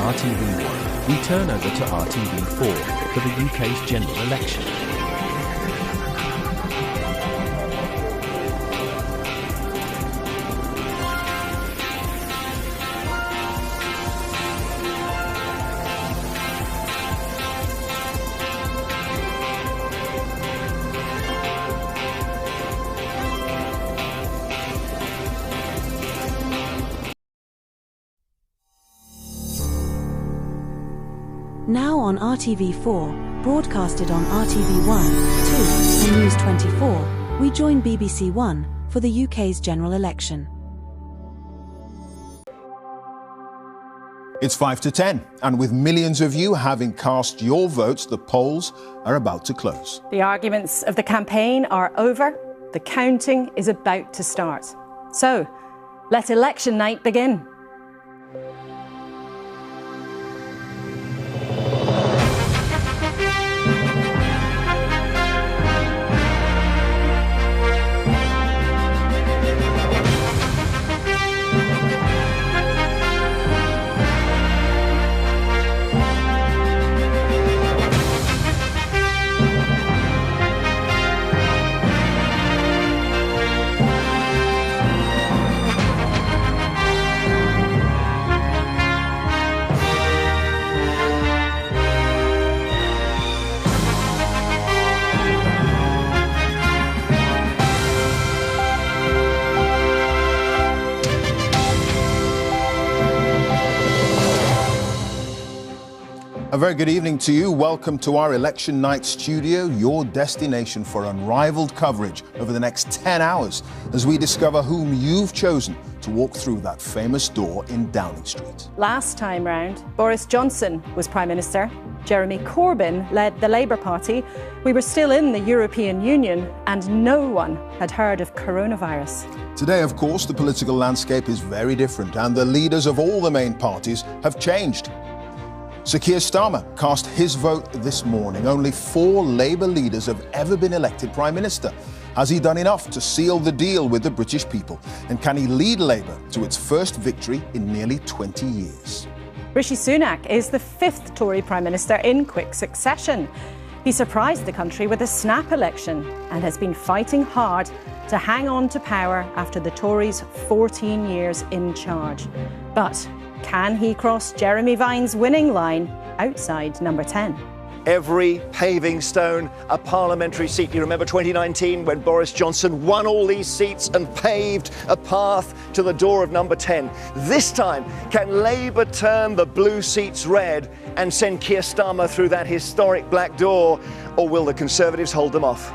RTV1, we turn over to RTV4 for the UK's general election. Now on RTV4, broadcasted on RTV1, 2 and News 24, we join BBC One for the UK's general election. It's 5 to 10, and with millions of you having cast your votes, the polls are about to close. The arguments of the campaign are over. The counting is about to start. So, let election night begin. A very good evening to you. Welcome to our election night studio, your destination for unrivaled coverage over the next 10 hours as we discover whom you've chosen to walk through that famous door in Downing Street. Last time round, Boris Johnson was Prime Minister. Jeremy Corbyn led the Labour Party. We were still in the European Union and no one had heard of coronavirus. Today, of course, the political landscape is very different and the leaders of all the main parties have changed. Sir Keir Starmer cast his vote this morning. Only 4 Labour leaders have ever been elected Prime Minister. Has he done enough to seal the deal with the British people? And can he lead Labour to its first victory in nearly 20 years? Rishi Sunak is the 5th Tory Prime Minister in quick succession. He surprised the country with a snap election and has been fighting hard to hang on to power after the Tories' 14 years in charge. But can he cross Jeremy Vine's winning line outside number 10? Every paving stone, a parliamentary seat. You remember 2019 when Boris Johnson won all these seats and paved a path to the door of number 10. This time, can Labour turn the blue seats red and send Keir Starmer through that historic black door, or will the Conservatives hold them off?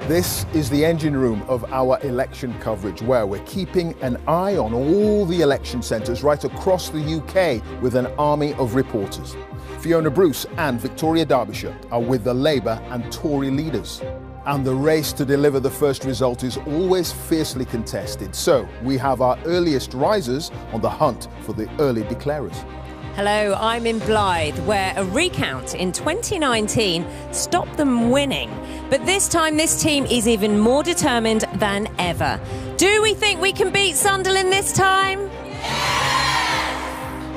This is the engine room of our election coverage, where we're keeping an eye on all the election centres right across the UK with an army of reporters. Fiona Bruce and Victoria Derbyshire are with the Labour and Tory leaders. And the race to deliver the first result is always fiercely contested. So we have our earliest risers on the hunt for the early declarers. Hello, I'm in Blythe, where a recount in 2019 stopped them winning. But this time, this team is even more determined than ever. Do we think we can beat Sunderland this time?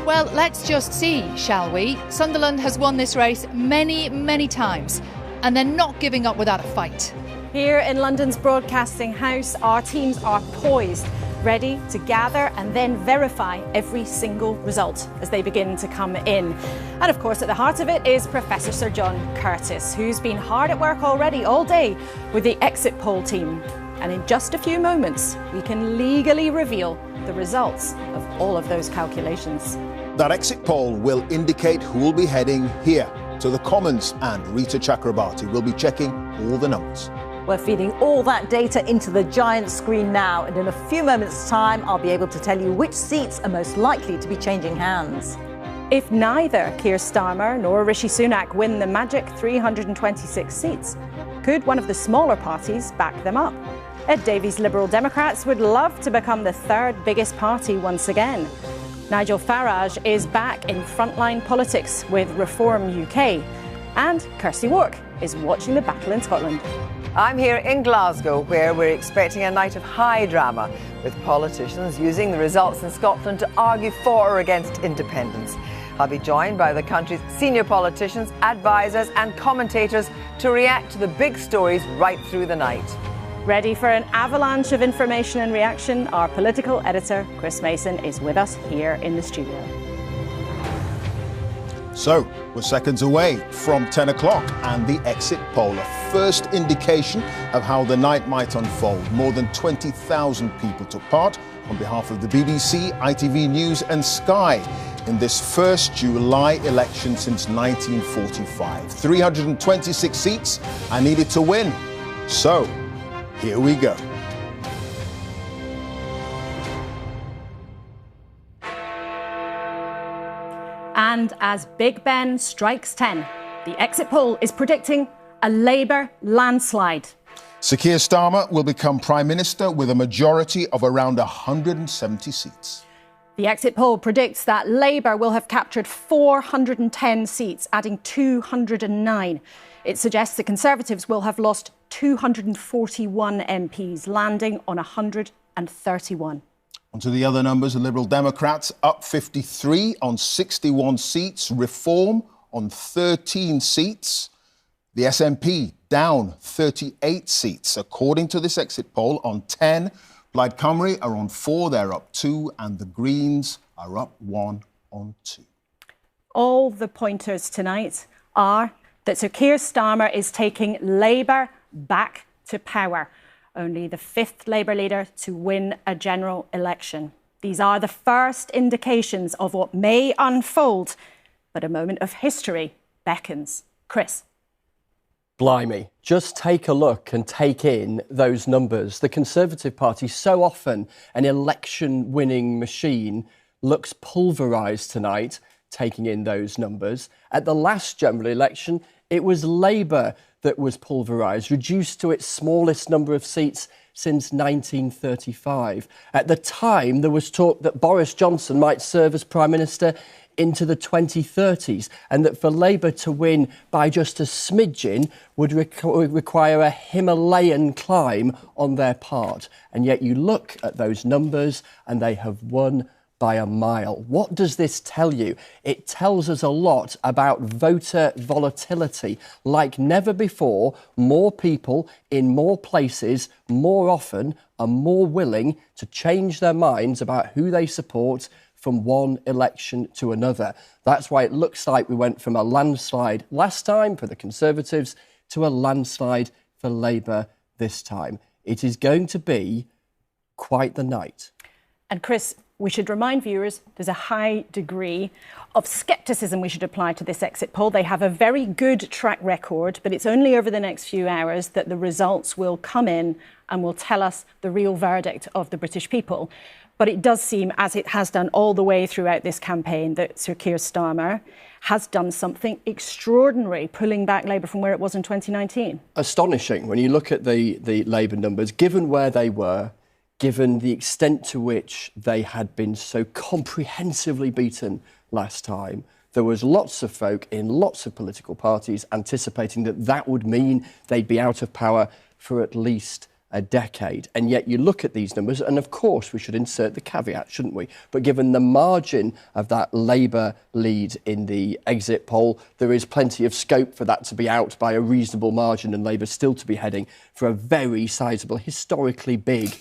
Well, let's just see, shall we? Sunderland has won this race many, many times, and they're not giving up without a fight. Here in London's Broadcasting House, our teams are poised, ready to gather and then verify every single result as they begin to come in. And of course, at the heart of it is Professor Sir John Curtis, who's been hard at work already all day with the exit poll team. And in just a few moments, we can legally reveal the results of all of those calculations. That exit poll will indicate who will be heading here to the Commons, and Rita Chakrabarti will be checking all the numbers. We're feeding all that data into the giant screen now, and in a few moments' time, I'll be able to tell you which seats are most likely to be changing hands. If neither Keir Starmer nor Rishi Sunak win the magic 326 seats, could one of the smaller parties back them up? Ed Davey's Liberal Democrats would love to become the 3rd biggest party once again. Nigel Farage is back in frontline politics with Reform UK. And Kirsty Wark is watching the battle in Scotland. I'm here in Glasgow, where we're expecting a night of high drama, with politicians using the results in Scotland to argue for or against independence. I'll be joined by the country's senior politicians, advisors and commentators to react to the big stories right through the night. Ready for an avalanche of information and reaction? Our political editor, Chris Mason, is with us here in the studio. So, we're seconds away from 10 o'clock and the exit poll, a first indication of how the night might unfold. More than 20,000 people took part on behalf of the BBC, ITV News and Sky in this first July election since 1945. 326 seats are needed to win. So, here we go. And as Big Ben strikes 10, the exit poll is predicting a Labour landslide. Sir Keir Starmer will become Prime Minister with a majority of around 170 seats. The exit poll predicts that Labour will have captured 410 seats, adding 209. It suggests the Conservatives will have lost 241 MPs, landing on 131. On to the other numbers. The Liberal Democrats up 53 on 61 seats. Reform on 13 seats. The SNP down 38 seats. According to this exit poll, on 10. Plaid Cymru are on 4, they're up 2. And the Greens are up 1 on 2. All the pointers tonight are that Sir Keir Starmer is taking Labour back to power. Only the 5th Labour leader to win a general election. These are the first indications of what may unfold, but a moment of history beckons. Chris. Blimey, just take a look and take in those numbers. The Conservative Party, so often an election-winning machine, looks pulverised tonight, taking in those numbers. At the last general election, it was Labour that was pulverised, reduced to its smallest number of seats since 1935. At the time, there was talk that Boris Johnson might serve as Prime Minister into the 2030s, and that for Labour to win by just a smidgen would require a Himalayan climb on their part. And yet you look at those numbers and they have won by a mile. What does this tell you? It tells us a lot about voter volatility. Like never before, more people in more places more often are more willing to change their minds about who they support from one election to another. That's why it looks like we went from a landslide last time for the Conservatives to a landslide for Labour this time. It is going to be quite the night. And Chris, we should remind viewers there's a high degree of scepticism we should apply to this exit poll. They have a very good track record, but it's only over the next few hours that the results will come in and will tell us the real verdict of the British people. But it does seem, as it has done all the way throughout this campaign, that Sir Keir Starmer has done something extraordinary, pulling back Labour from where it was in 2019. Astonishing when you look at the Labour numbers, given where they were, given the extent to which they had been so comprehensively beaten last time. There was lots of folk in lots of political parties anticipating that that would mean they'd be out of power for at least a decade. And yet you look at these numbers, and of course we should insert the caveat, shouldn't we? But given the margin of that Labour lead in the exit poll, there is plenty of scope for that to be out by a reasonable margin and Labour still to be heading for a very sizable, historically big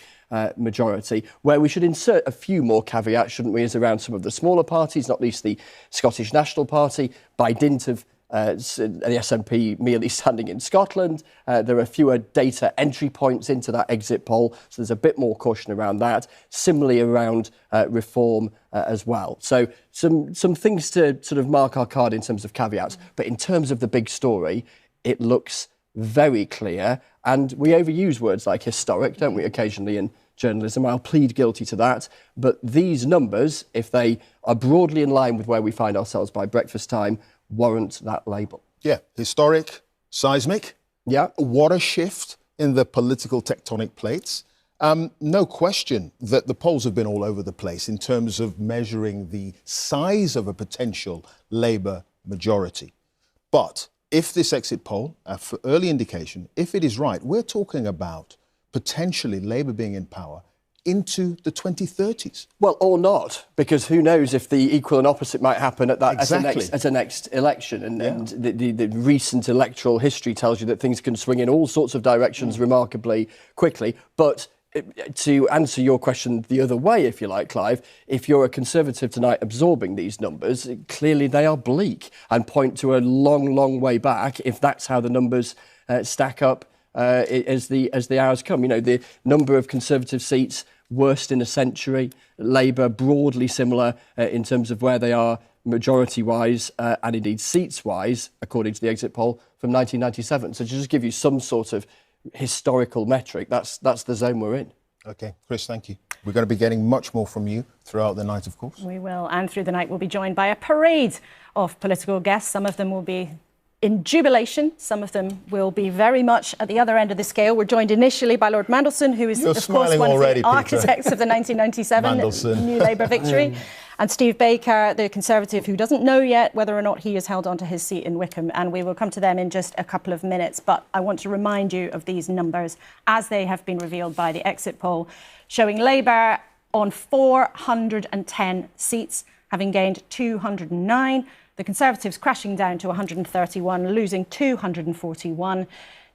majority. Where we should insert a few more caveats, shouldn't we, is around some of the smaller parties, not least the Scottish National Party, by dint of the SNP merely standing in Scotland. There are fewer data entry points into that exit poll, so there's a bit more caution around that. Similarly around reform as well. So some things to sort of mark our card in terms of caveats. But in terms of the big story, it looks very clear. And we overuse words like historic, don't we, occasionally in journalism. I'll plead guilty to that. But these numbers, if they are broadly in line with where we find ourselves by breakfast time, warrant that label. Yeah, historic, seismic. Yeah. What a shift in the political tectonic plates. No question that the polls have been all over the place in terms of measuring the size of a potential Labour majority. But if this exit poll, for early indication, if it is right, we're talking about potentially Labour being in power into the 2030s. Well, or not, because who knows if the equal and opposite might happen at that Exactly. at the next election. And the recent electoral history tells you that things can swing in all sorts of directions remarkably quickly. But to answer your question the other way, if you like, Clive, if you're a Conservative tonight absorbing these numbers, clearly they are bleak and point to a long, long way back if that's how the numbers stack up as the hours come. You know, the number of Conservative seats, worst in a century. Labour, broadly similar in terms of where they are majority-wise and indeed seats-wise, according to the exit poll, from 1997. So to just give you some sort of historical metric, that's the zone we're in. OK, Chris, thank you. We're going to be getting much more from you throughout the night, of course. We will, and through the night we'll be joined by a parade of political guests. Some of them will be in jubilation. Some of them will be very much at the other end of the scale. We're joined initially by Lord Mandelson, who is, of course, one already, of the architects of the 1997 New Labour victory. And Steve Baker, the Conservative, who doesn't know yet whether or not he is held onto his seat in Wickham. And we will come to them in just a couple of minutes. But I want to remind you of these numbers as they have been revealed by the exit poll, showing Labour on 410 seats, having gained 209. The Conservatives crashing down to 131, losing 241.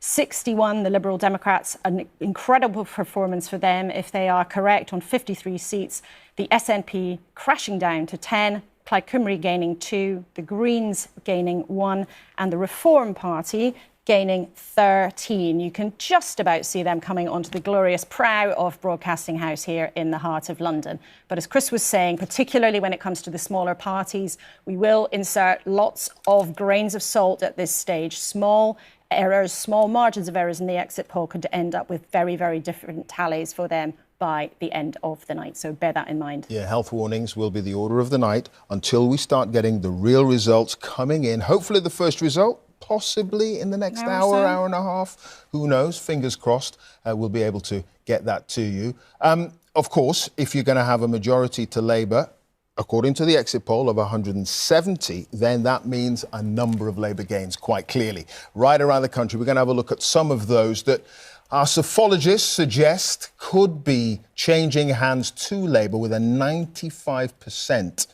61, the Liberal Democrats, an incredible performance for them if they are correct, on 53 seats. The SNP crashing down to 10, Plaid Cymru gaining 2, the Greens gaining 1, and the Reform Party gaining 13. You can just about see them coming onto the glorious prow of Broadcasting House here in the heart of London. But as Chris was saying, particularly when it comes to the smaller parties, we will insert lots of grains of salt at this stage. Small errors, small margins of errors in the exit poll could end up with very, very different tallies for them by the end of the night. So bear that in mind. Yeah, health warnings will be the order of the night until we start getting the real results coming in. Hopefully the first result, possibly in the next hour, hour and a half. Who knows? Fingers crossed we'll be able to get that to you. Of course, if you're going to have a majority to Labour, according to the exit poll of 170, then that means a number of Labour gains, quite clearly. Right around the country, we're going to have a look at some of those that our psephologists suggest could be changing hands to Labour with a 95%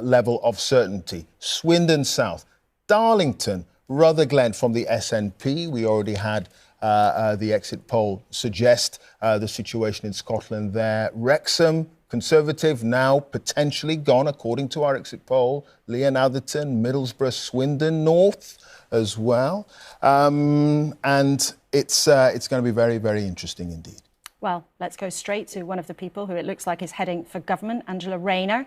level of certainty. Swindon South, Darlington, Rutherglen from the SNP. We already had the exit poll suggest the situation in Scotland there. Wrexham, Conservative, now potentially gone, according to our exit poll. Leon Atherton, Middlesbrough, Swindon North as well. And it's going to be very, very interesting indeed. Well, let's go straight to one of the people who it looks like is heading for government, Angela Rayner.